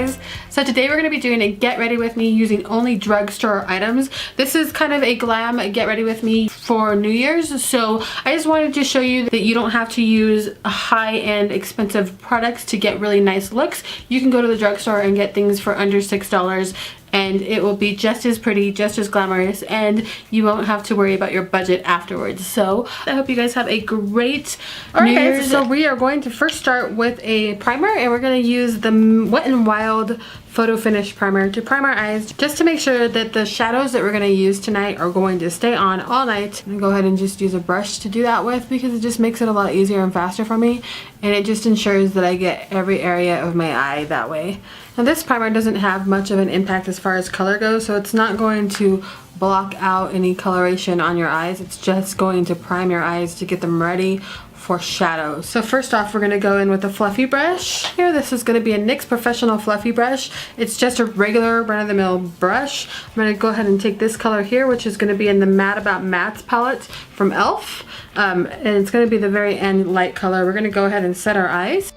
guys, so today we're going to be doing a get ready with me using only drugstore items. This is kind of a glam get ready with me for New Year's, so I just wanted to show you that you don't have to use high-end expensive products to get really nice looks. You can go to the drugstore and get things for under $6 and it will be just as pretty, just as glamorous, and you won't have to worry about your budget afterwards. So I hope you guys have a great New Year's. So we are going to first start with a primer, and we're going to use the Wet n Wild Photo Finish Primer to prime our eyes, just to make sure that the shadows that we're going to use tonight are going to stay on all night. I'm going to go ahead and just use a brush to do that with, because it just makes it a lot easier and faster for me, and it just ensures that I get every area of my eye that way. Now this primer doesn't have much of an impact as far as color goes, so it's not going to block out any coloration on your eyes. It's just going to prime your eyes to get them ready for shadows. So first off, we're going to go in with a fluffy brush. Here, this is going to be a NYX Professional Fluffy Brush. It's just a regular run-of-the-mill brush. I'm going to go ahead and take this color here, which is going to be in the Matte About Mattes palette from e.l.f. And it's going to be the very end light color. We're going to go ahead and set our eyes.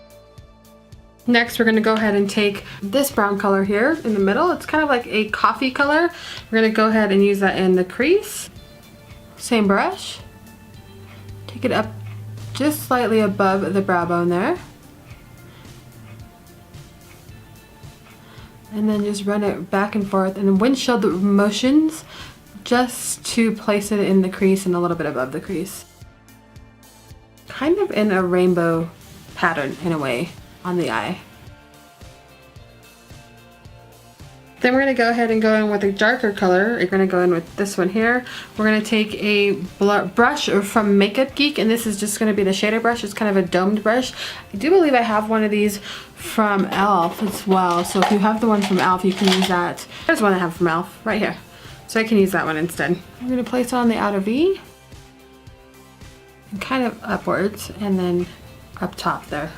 Next, we're going to go ahead and take this brown color here in the middle. It's kind of like a coffee color. We're going to go ahead and use that in the crease. Same brush. Take it up just slightly above the brow bone there. And then just run it back and forth in windshield motions just to place it in the crease and a little bit above the crease. Kind of in a rainbow pattern in a way on the eye. Then we're going to go ahead and go in with a darker color. You're going to go in with this one here. We're going to take a brush from Makeup Geek, and this is just going to be the shader brush. It's kind of a domed brush. I do believe I have one of these from e.l.f. as well, so if you have the one from e.l.f. you can use that. There's one I have from e.l.f. right here, so I can use that one instead. I'm going to place it on the outer V and kind of upwards and then up top there.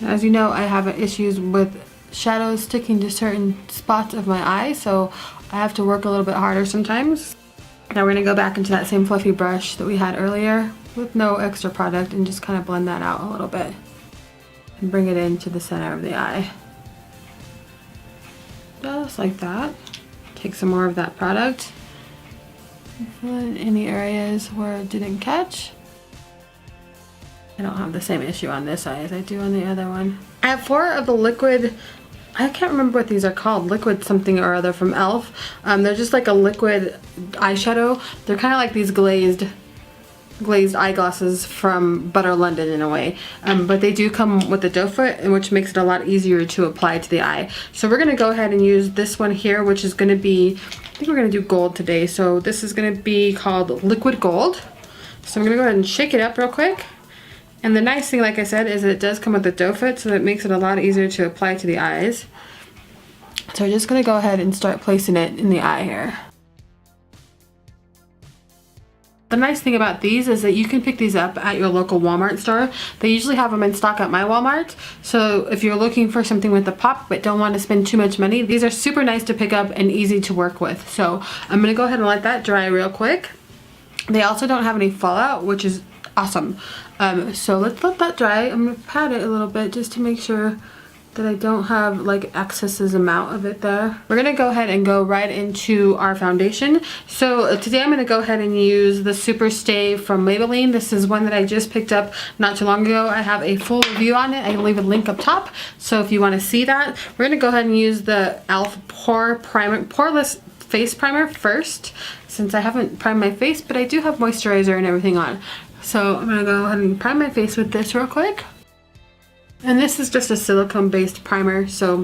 As you know, I have issues with shadows sticking to certain spots of my eye, so I have to work a little bit harder sometimes. Now we're going to go back into that same fluffy brush that we had earlier with no extra product and just kind of blend that out a little bit and bring it into the center of the eye. Just like that. Take some more of that product and fill in any areas where it didn't catch. I don't have the same issue on this eye as I do on the other one. I have 4 of the liquid, I can't remember what these are called, liquid something or other from e.l.f. They're just like a liquid eyeshadow. They're kind of like these glazed eyeglasses from Butter London in a way, but they do come with a doe foot, which makes it a lot easier to apply to the eye. So we're going to go ahead and use this one here, which is going to be, I think we're going to do gold today, so this is going to be called Liquid Gold. So I'm going to go ahead and shake it up real quick. And the nice thing, like I said, is that it does come with a doe foot, so that makes it a lot easier to apply to the eyes. So we're just going to go ahead and start placing it in the eye here. The nice thing about these is that you can pick these up at your local Walmart store. They usually have them in stock at my Walmart. So if you're looking for something with a pop but don't want to spend too much money, these are super nice to pick up and easy to work with. So I'm going to go ahead and let that dry real quick. They also don't have any fallout, which is awesome. So let's let that dry. I'm going to pat it a little bit just to make sure that I don't have like excesses amount of it there. We're going to go ahead and go right into our foundation. So today I'm going to go ahead and use the Super Stay from Maybelline. This is one that I just picked up not too long ago. I have a full review on it. I can leave a link up top, so if you want to see that. We're going to go ahead and use the e.l.f. Poreless Face Primer first, since I haven't primed my face, but I do have moisturizer and everything on. So I'm going to go ahead and prime my face with this real quick. And this is just a silicone based primer, so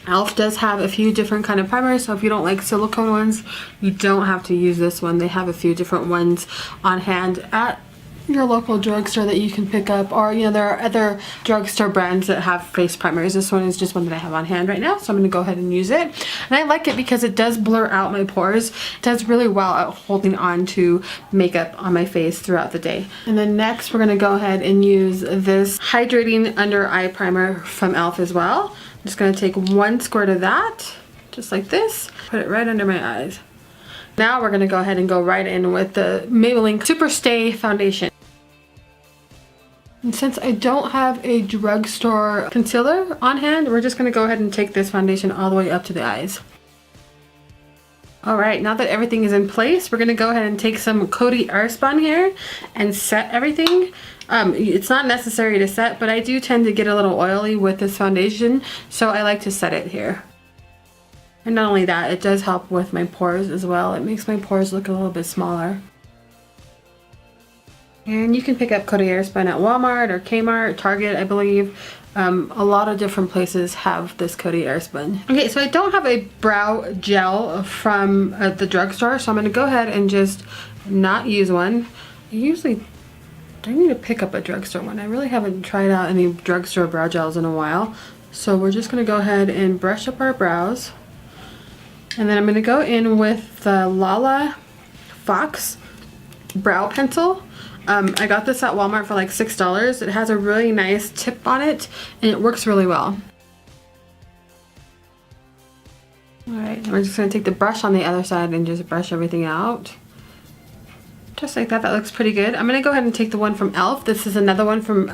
e.l.f. does have a few different kind of primers, so if you don't like silicone ones, you don't have to use this one. They have a few different ones on hand at your local drugstore that you can pick up, or you know, there are other drugstore brands that have face primers. This one is just one that I have on hand right now, so I'm going to go ahead and use it. And I like it because it does blur out my pores. It does really well at holding on to makeup on my face throughout the day. And then next we're going to go ahead and use this hydrating under eye primer from e.l.f. as well. I'm just going to take 1 squirt of that, just like this, put it right under my eyes. Now we're going to go ahead and go right in with the Maybelline Super Stay Foundation. And since I don't have a drugstore concealer on hand, we're just gonna go ahead and take this foundation all the way up to the eyes. All right, now that everything is in place, we're gonna go ahead and take some Coty Airspun here and set everything. It's not necessary to set, but I do tend to get a little oily with this foundation, so I like to set it here. And not only that, it does help with my pores as well. It makes my pores look a little bit smaller. And you can pick up Coty Airspun at Walmart or Kmart, Target, I believe. A lot of different places have this Coty Airspun. Okay, so I don't have a brow gel from the drugstore, so I'm gonna go ahead and just not use one. I need to pick up a drugstore one. I really haven't tried out any drugstore brow gels in a while. So we're just gonna go ahead and brush up our brows. And then I'm gonna go in with the Lala Fox brow pencil. I got this at Walmart for like $6. It has a really nice tip on it and it works really well. Alright, we're just going to take the brush on the other side and just brush everything out. Just like that, that looks pretty good. I'm going to go ahead and take the one from e.l.f. This is another one from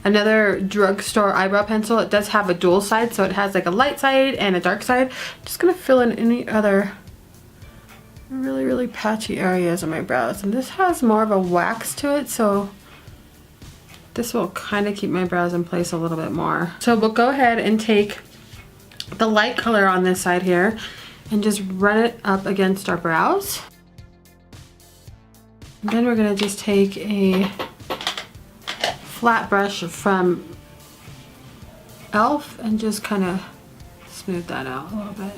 another drugstore eyebrow pencil. It does have a dual side, so it has like a light side and a dark side. Just going to fill in any other really patchy areas on my brows, and this has more of a wax to it, so this will kind of keep my brows in place a little bit more. So we'll go ahead and take the light color on this side here and just run it up against our brows. And then we're going to just take a flat brush from e.l.f. and just kind of smooth that out a little bit.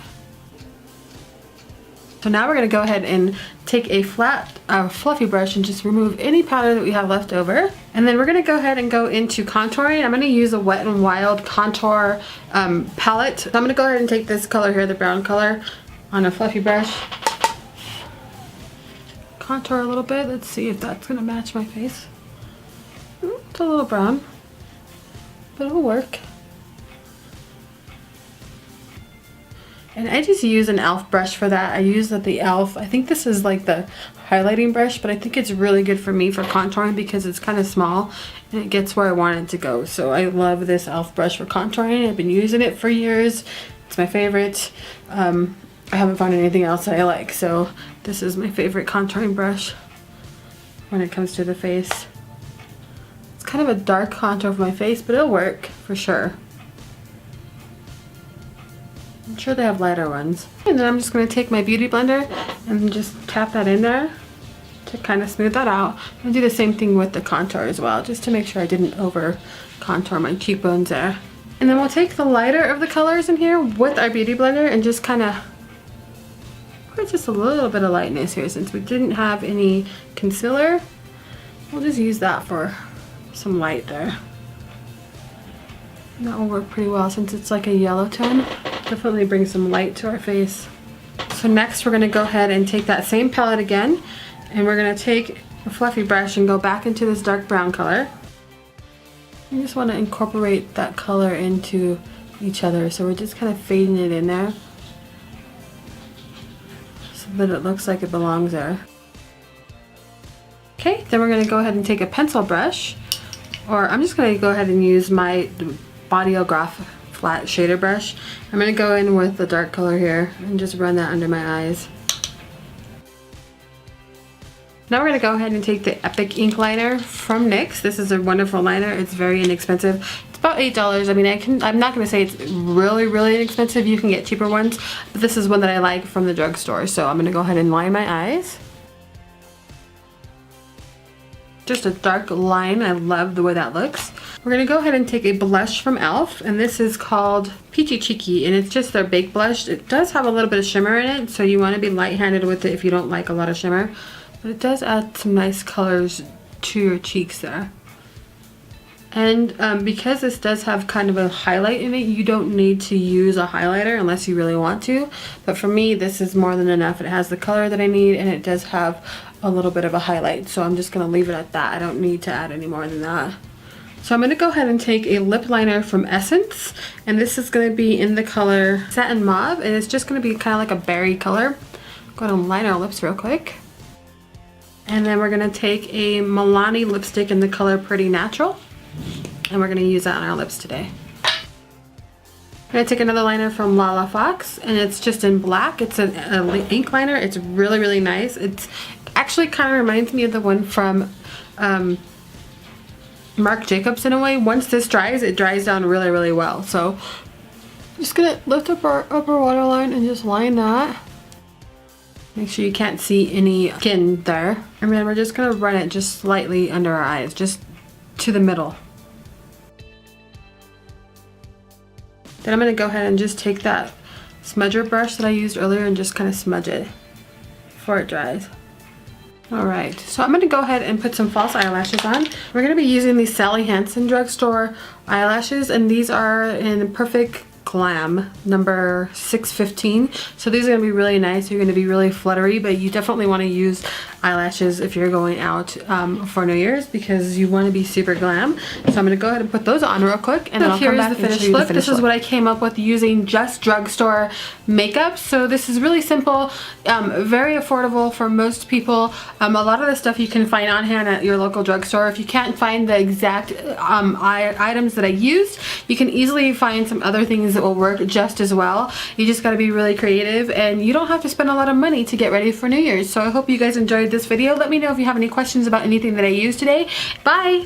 So now we're going to go ahead and take a flat fluffy brush and just remove any powder that we have left over. And then we're going to go ahead and go into contouring. I'm going to use a Wet n Wild contour palette. So I'm going to go ahead and take this color here, the brown color, on a fluffy brush. Contour a little bit. Let's see if that's going to match my face. It's a little brown, but it'll work. And I just use an e.l.f. brush for that. I use the e.l.f. I think this is like the highlighting brush, but I think it's really good for me for contouring because it's kind of small and it gets where I want it to go. So I love this e.l.f. brush for contouring. I've been using it for years. It's my favorite. I haven't found anything else that I like, so this is my favorite contouring brush when it comes to the face. It's kind of a dark contour for my face, but it'll work for sure. I'm sure they have lighter ones. And then I'm just going to take my beauty blender and just tap that in there to kind of smooth that out. I'm going to do the same thing with the contour as well, just to make sure I didn't over contour my cheekbones there. And then we'll take the lighter of the colors in here with our beauty blender and just kind of put just a little bit of lightness here. Since we didn't have any concealer, we'll just use that for some light there. And that will work pretty well since it's like a yellow tone. Definitely bring some light to our face. So next we're going to go ahead and take that same palette again, and we're going to take a fluffy brush and go back into this dark brown color. You just want to incorporate that color into each other, so we're just kind of fading it in there so that it looks like it belongs there. Okay, then we're going to go ahead and take a pencil brush, or I'm just going to go ahead and use my Bodyograph flat shader brush. I'm going to go in with the dark color here and just run that under my eyes. Now we're going to go ahead and take the Epic ink liner from NYX. This is a wonderful liner. It's very inexpensive. It's about $8. I mean, I'm not going to say it's really inexpensive. You can get cheaper ones, but this is one that I like from the drugstore. So I'm going to go ahead and line my eyes. Just a dark line. I love the way that looks. We're going to go ahead and take a blush from e.l.f. and this is called Peachy Cheeky, and it's just their baked blush. It does have a little bit of shimmer in it, so you want to be light-handed with it if you don't like a lot of shimmer. But it does add some nice colors to your cheeks there. And because this does have kind of a highlight in it, you don't need to use a highlighter unless you really want to. But for me, this is more than enough. It has the color that I need, and it does have a little bit of a highlight. So I'm just going to leave it at that. I don't need to add any more than that. So I'm going to go ahead and take a lip liner from Essence, and this is going to be in the color Satin Mauve, and it's just going to be kind of like a berry color. Go ahead and line our lips real quick. And then we're going to take a Milani lipstick in the color Pretty Natural. And we're gonna use that on our lips today. I'm gonna take another liner from Lala Fox, and it's just in black. It's an ink liner. It's really, really nice. It's actually kind of reminds me of the one from Marc Jacobs in a way. Once this dries, it dries down really, really well. So I'm just gonna lift up our upper waterline and just line that. Make sure you can't see any skin there. And then we're just gonna run it just slightly under our eyes, just to the middle. Then I'm gonna go ahead and just take that smudger brush that I used earlier and just kind of smudge it before it dries. Alright, so I'm gonna go ahead and put some false eyelashes on. We're gonna be using these Sally Hansen drugstore eyelashes, and these are in Perfect Glam number 615. So these are going to be really nice. You're going to be really fluttery, but you definitely want to use eyelashes if you're going out for New Year's, because you want to be super glam. So I'm going to go ahead and put those on real quick, and then I'll come back and show you the finished look. This is what I came up with using just drugstore makeup. So this is really simple, very affordable for most people. A lot of the stuff you can find on hand at your local drugstore. If you can't find the exact items that I used, you can easily find some other things that will work just as well. You just got to be really creative, and you don't have to spend a lot of money to get ready for New Year's. So I hope you guys enjoyed this video. Let me know if you have any questions about anything that I used today. Bye!